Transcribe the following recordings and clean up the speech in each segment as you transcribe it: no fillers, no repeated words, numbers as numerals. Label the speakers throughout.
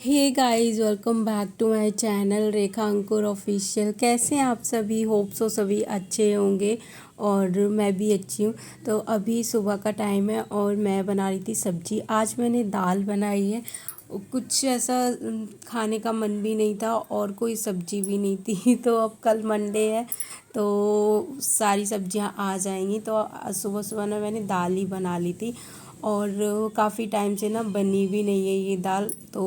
Speaker 1: Hey guys, welcome back to my channel Rekha Ankur official. कैसे हैं आप सभी? होप सो सभी अच्छे होंगे और मैं भी अच्छी हूँ। तो अभी सुबह का टाइम है और मैं बना रही थी सब्जी। आज मैंने दाल बनाई है। कुछ ऐसा खाने का मन भी नहीं था और कोई सब्जी भी नहीं थी तो अब कल मंडे है तो सारी सब्जियां आ जाएंगी। तो सुबह सुबह ना मैंने दाल ही बना ली थी और काफ़ी टाइम से ना बनी भी नहीं है ये दाल। तो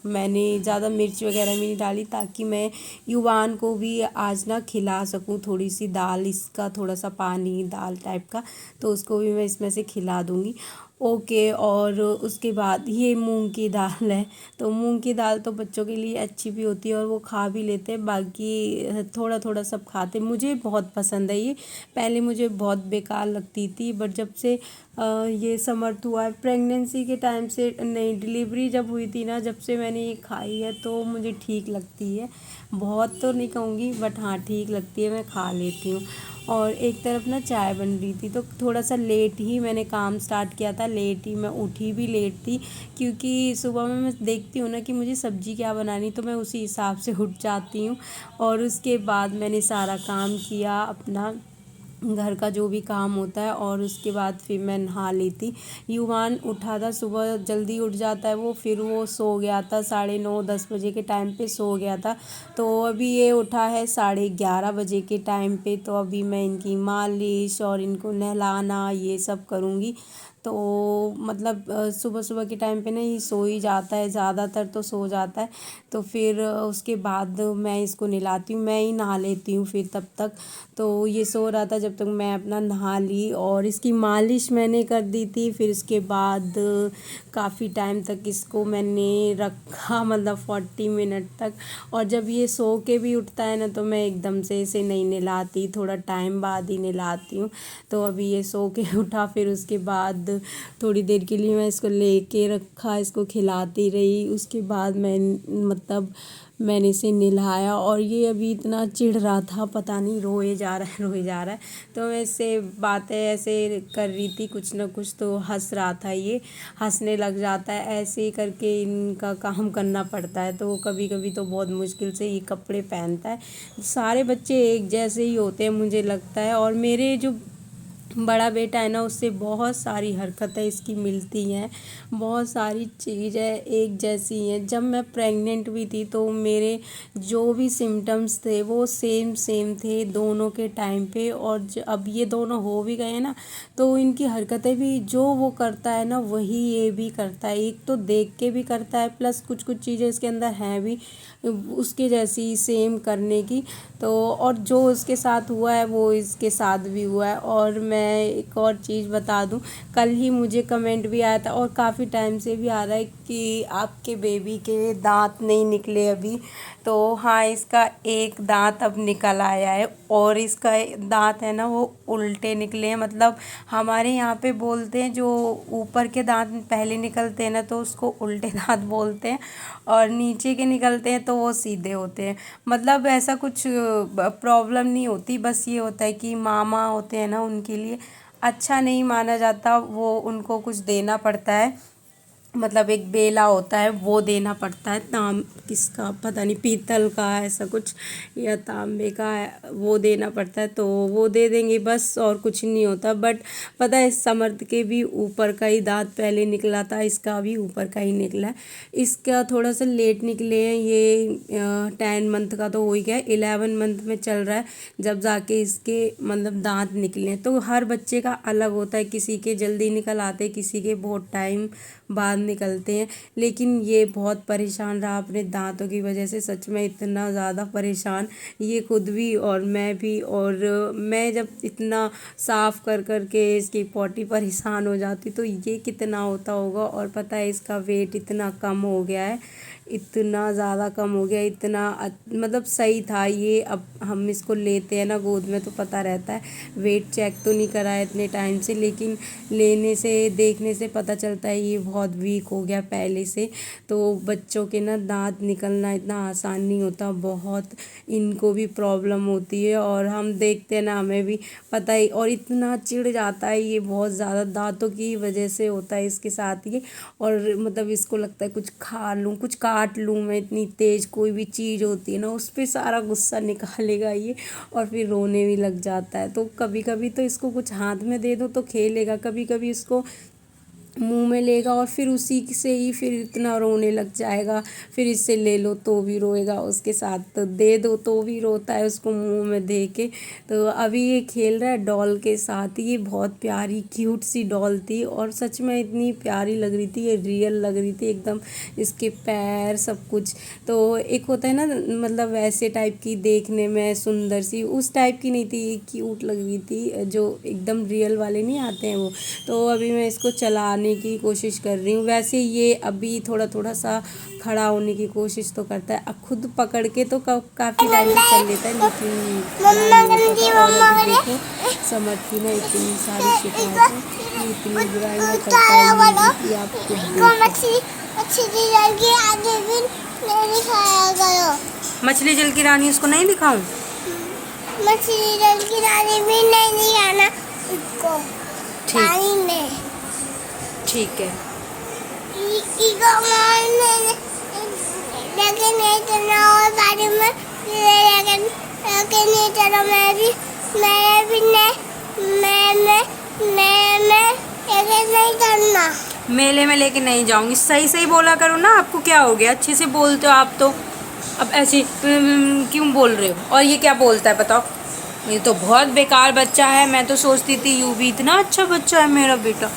Speaker 1: मैंने ज़्यादा मिर्च वगैरह भी नहीं डाली ताकि मैं युवान को भी आज ना खिला सकूं थोड़ी सी दाल, इसका थोड़ा सा पानी दाल टाइप का, तो उसको भी मैं इसमें से खिला दूंगी। ओके। और उसके बाद ये मूंग की दाल है। तो मूंग की दाल तो बच्चों के लिए अच्छी भी होती है और वो खा भी लेते हैं, बाकी थोड़ा थोड़ा सब खाते। मुझे बहुत पसंद है ये। पहले मुझे बहुत बेकार लगती थी बट जब से ये समर्थ हुआ है प्रेगनेंसी के टाइम से, नहीं डिलीवरी जब हुई थी ना, जब से मैंने ये खाई है तो मुझे ठीक लगती है। बहुत तो नहीं कहूँगी बट हाँ ठीक लगती है, मैं खा लेती हूँ। और एक तरफ ना चाय बन रही थी तो थोड़ा सा लेट ही मैंने काम स्टार्ट किया था, लेट ही मैं उठी भी लेट थी क्योंकि सुबह में मैं देखती हूँ ना कि मुझे सब्जी क्या बनानी, तो मैं उसी हिसाब से उठ जाती हूँ। और उसके बाद मैंने सारा काम किया अपना, घर का जो भी काम होता है, और उसके बाद फिर मैं नहा ली थी। युवान उठा था, सुबह जल्दी उठ जाता है वो, फिर वो सो गया था 9:30-10 बजे के टाइम पे सो गया था। तो अभी ये उठा है 11:30 बजे के टाइम पे। तो अभी मैं इनकी मालिश और इनको नहलाना ये सब करूँगी। तो मतलब सुबह सुबह के टाइम पे ना ये सो ही जाता है, ज़्यादातर तो सो जाता है। तो फिर उसके बाद मैं इसको नहलाती हूँ, मैं ही नहा लेती हूँ फिर तब तक। तो ये सो रहा था जब तक मैं अपना नहा ली और इसकी मालिश मैंने कर दी थी। फिर इसके बाद काफ़ी टाइम तक इसको मैंने रखा, मतलब 40 मिनट तक। और जब ये सो के भी उठता है ना तो मैं एकदम से इसे नहीं नहलाती, थोड़ा टाइम बाद ही नहलाती हूँ। तो अभी ये सो के उठा, फिर उसके बाद थोड़ी देर के लिए मैं इसको लेके रखा, इसको खिलाती रही। उसके बाद मैं मतलब मैंने इसे नहलाया और ये अभी इतना चिढ़ रहा था, पता नहीं रोए जा रहा है रोए जा रहा है। तो मैं इससे बातें ऐसे कर रही थी कुछ ना कुछ, तो हंस रहा था, ये हंसने लग जाता है। ऐसे ही करके इनका काम करना पड़ता है। तो कभी कभी तो बहुत मुश्किल से ये कपड़े पहनता है। सारे बच्चे एक जैसे ही होते हैं मुझे लगता है, और मेरे जो बड़ा बेटा है ना उससे बहुत सारी हरकतें इसकी मिलती हैं, बहुत सारी चीज़ें एक जैसी हैं। जब मैं प्रेग्नेंट भी थी तो मेरे जो भी सिम्टम्स थे वो सेम सेम थे दोनों के टाइम पे। और अब ये दोनों हो भी गए ना तो इनकी हरकतें भी जो वो करता है ना वही ये भी करता है। एक तो देख के भी करता है, प्लस कुछ कुछ चीज़ें इसके अंदर हैं भी उसके जैसी सेम करने की। तो और जो उसके साथ हुआ है वो इसके साथ भी हुआ है। और मैं एक और चीज़ बता दूं, कल ही मुझे कमेंट भी आया था और काफ़ी टाइम से भी आ रहा है कि आपके बेबी के दांत नहीं निकले अभी। तो हाँ, इसका एक दांत अब निकल आया है और इसका दांत है ना वो उल्टे निकले हैं। मतलब हमारे यहाँ पे बोलते हैं जो ऊपर के दांत पहले निकलते हैं ना तो उसको उल्टे दांत बोलते हैं, और नीचे के निकलते हैं तो वो सीधे होते हैं। मतलब ऐसा कुछ प्रॉब्लम नहीं होती, बस ये होता है कि मामा होते हैं ना उनके लिए अच्छा नहीं माना जाता, वो उनको कुछ देना पड़ता है। मतलब एक बेला होता है वो देना पड़ता है, ताम किसका पता नहीं, पीतल का ऐसा कुछ या तांबे का है, वो देना पड़ता है। तो वो दे देंगे बस, और कुछ नहीं होता। बट पता है समर्थ के भी ऊपर का ही दांत पहले निकला था, इसका भी ऊपर का ही निकला है। इसका थोड़ा सा लेट निकले हैं, ये 10 मंथ का तो हो ही गया, 11 मंथ में चल रहा है जब जाके इसके मतलब दांत निकले हैं। तो हर बच्चे का अलग होता है, किसी के जल्दी निकल आते, किसी के बहुत टाइम बाद निकलते हैं। लेकिन ये बहुत परेशान रहा अपने दांतों की वजह से, सच में इतना ज़्यादा परेशान, ये खुद भी और मैं भी। और मैं जब इतना साफ कर कर के इसकी पॉटी परेशान हो जाती तो ये कितना होता होगा। और पता है इसका वेट इतना कम हो गया है, इतना ज़्यादा कम हो गया, इतना मतलब सही था ये। अब हम इसको लेते हैं ना गोद में तो पता रहता है, वेट चेक तो नहीं करा है इतने टाइम से, लेकिन लेने से देखने से पता चलता है ये बहुत वीक हो गया पहले से। तो बच्चों के ना दांत निकलना इतना आसान नहीं होता, बहुत इनको भी प्रॉब्लम होती है। और हम देखते हैं ना, हमें भी पता ही, और इतना चिढ़ जाता है ये बहुत ज़्यादा, दांतों की वजह से होता है इसके साथ ये। और मतलब इसको लगता है कुछ खा लूँ, कुछ खा काट लूँ मैं, इतनी तेज़ कोई भी चीज़ होती है ना उस पर सारा गुस्सा निकालेगा ये, और फिर रोने भी लग जाता है। तो कभी कभी तो इसको कुछ हाथ में दे दो तो खेलेगा, कभी कभी इसको मुंह में लेगा और फिर उसी से ही फिर इतना रोने लग जाएगा। फिर इससे ले लो तो भी रोएगा, उसके साथ तो दे दो तो भी रोता है उसको मुंह में दे के। तो अभी ये खेल रहा है डॉल के साथ। ये बहुत प्यारी क्यूट सी डॉल थी और सच में इतनी प्यारी लग रही थी, ये रियल लग रही थी एकदम, इसके पैर सब कुछ। तो एक होता है ना मतलब वैसे टाइप की देखने में सुंदर सी, उस टाइप की नहीं थी, क्यूट लग रही थी, जो एकदम रियल वाले नहीं आते हैं वो। तो अभी मैं इसको चलाने की कोशिश कर रही हूँ। वैसे ये अभी थोड़ा थोड़ा सा खड़ा होने की कोशिश तो करता है, अब खुद पकड़ के तो काफ़ी टाइम से चल लेता है, लेकिन खड़ा नहीं होता था। और अभी देखो समर्थी ने इतनी सारी शिकायतें, इतनी बुराइयाँ करता है कि आप खुद देखो। मछली जल की रानी उसको नहीं दिखाऊं?
Speaker 2: मछली जल की रानी भी नहीं दिखाना उसको।
Speaker 1: ठीक है। मेले में लेके नहीं जाऊंगी, सही सही बोला करो ना, आपको क्या हो गया, अच्छे से बोलते हो आप तो, अब ऐसे क्यों बोल रहे हो? और ये क्या बोलता है बताओ? ये तो बहुत बेकार बच्चा है, मैं तो सोचती थी यू भी इतना अच्छा बच्चा है मेरा बेटा।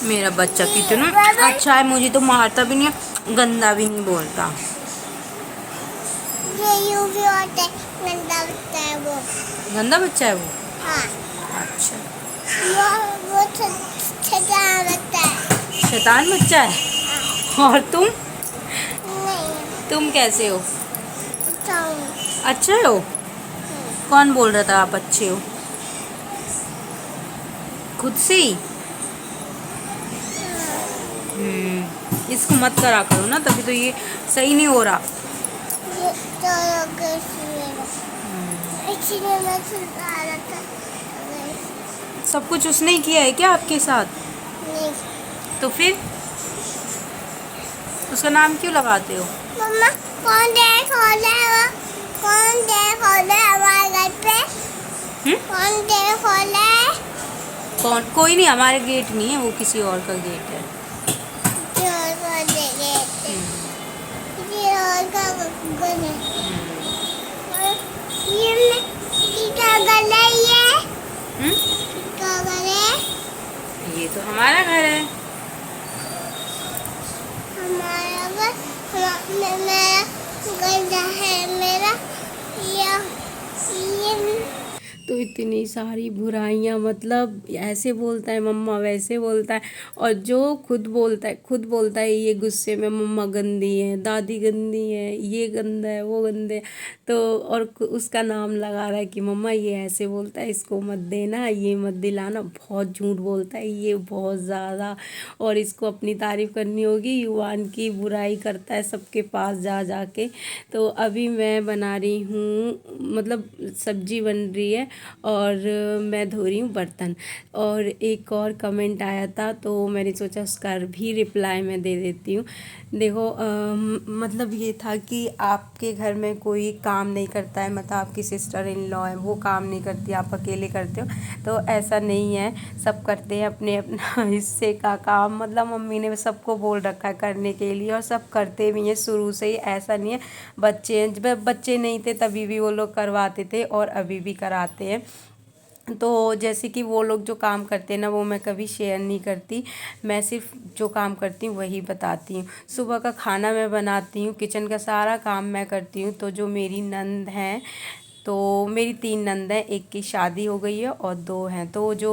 Speaker 1: मेरा बच्चा कितना अच्छा है, मुझे तो मारता भी नहीं है, गंदा भी नहीं बोलता।
Speaker 2: ये यू भी होता है, गंदा बच्चा है वो।
Speaker 1: गंदा बच्चा है वो?
Speaker 2: हाँ।
Speaker 1: अच्छा,
Speaker 2: वो शैतान बच्चा है।
Speaker 1: शैतान बच्चा है। और तुम
Speaker 2: नहीं,
Speaker 1: तुम कैसे हो?
Speaker 2: अच्छा हूँ।
Speaker 1: अच्छे हो? कौन बोल रहा था आप अच्छे हो? खुद से ही? इसको मत करा करो ना, तभी तो ये सही नहीं हो रहा।
Speaker 2: ये तो इसलिए मैं सुना रहा था।
Speaker 1: सब कुछ उसने ही किया है क्या आपके साथ?
Speaker 2: नहीं।
Speaker 1: तो फिर उसका नाम क्यों लगाते हो?
Speaker 2: मम्मा कौन खोले वो? कौन खोले हमारे घर पे? कौन खोले?
Speaker 1: कौन? कोई नहीं, हमारे गेट नहीं है वो, किसी और का गेट है। ये तो हमारा घर है।
Speaker 2: हमारा घर मेरा है मेरा ये
Speaker 1: तो इतनी सारी बुराइयां, मतलब ऐसे बोलता है मम्मा, वैसे बोलता है, और जो खुद बोलता है ये गुस्से में, मम्मा गंदी है, दादी गंदी है, ये गंदा है, वो गंदे है। तो और उसका नाम लगा रहा है कि मम्मा ये ऐसे बोलता है, इसको मत देना, ये मत दिलाना, बहुत झूठ बोलता है ये बहुत ज़्यादा। और इसको अपनी तारीफ़ करनी होगी, युवान की बुराई करता है सबके पास जा जा के। तो अभी मैं बना रही हूँ, मतलब सब्जी बन रही है और मैं धो रही हूँ बर्तन। और एक और कमेंट आया था तो मैंने सोचा उसका भी रिप्लाई मैं दे देती हूँ। देखो मतलब ये था कि आपके घर में कोई काम नहीं करता है, मतलब आपकी सिस्टर इन लॉ है वो काम नहीं करती, आप अकेले करते हो, तो ऐसा नहीं है, सब करते हैं अपने अपना हिस्से का काम। मतलब मम्मी ने सबको बोल रखा है करने के लिए और सब करते भी हैं शुरू से ही, ऐसा नहीं है। जब बच्चे नहीं थे तभी भी वो लोग करवाते थे और अभी भी कराते हैं। तो जैसे कि वो लोग जो काम करते हैं ना वो मैं कभी शेयर नहीं करती, मैं सिर्फ जो काम करती हूँ वही बताती हूँ। सुबह का खाना मैं बनाती हूँ, किचन का सारा काम मैं करती हूँ। तो जो मेरी नंद हैं, तो मेरी 3 नंद हैं, एक की शादी हो गई है और 2 हैं। तो जो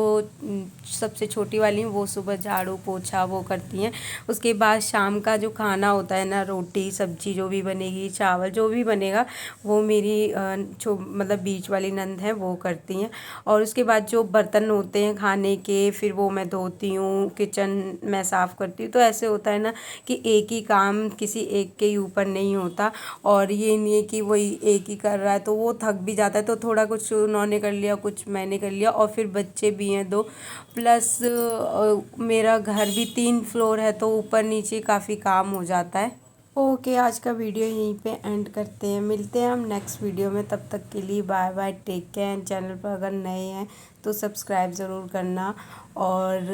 Speaker 1: सबसे छोटी वाली हैं वो सुबह झाड़ू पोछा वो करती हैं। उसके बाद शाम का जो खाना होता है ना, रोटी सब्जी जो भी बनेगी, चावल जो भी बनेगा, वो मेरी मतलब बीच वाली नंद है वो करती हैं। और उसके बाद जो बर्तन होते हैं खाने के, फिर वो मैं धोती हूँ, किचन मैं साफ़ करती हूँ। तो ऐसे होता है ना कि एक ही काम किसी एक के ऊपर नहीं होता, और ये नहीं है कि वही एक ही कर रहा है तो वो थक भी जाता है, तो थोड़ा कुछ उन्होंने कर लिया, कुछ मैंने कर लिया, और फिर बच्चे भी हैं 2, प्लस मेरा घर भी 3 फ्लोर है, तो ऊपर नीचे काफ़ी काम हो जाता है। ओके, आज का वीडियो यहीं पे एंड करते हैं, मिलते हैं हम नेक्स्ट वीडियो में। तब तक के लिए bye bye, take care. Channel पर अगर नए हैं तो सब्सक्राइब ज़रूर करना, और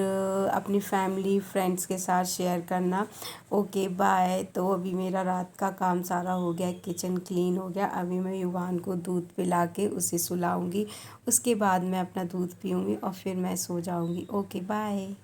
Speaker 1: अपनी फैमिली फ्रेंड्स के साथ शेयर करना। Okay bye. तो अभी मेरा रात का काम सारा हो गया, किचन क्लीन हो गया। अभी मैं युवान को दूध पिला के उसे सुलाऊंगी, उसके बाद मैं अपना दूध पीऊँगी और फिर मैं सो जाऊँगी। Okay bye.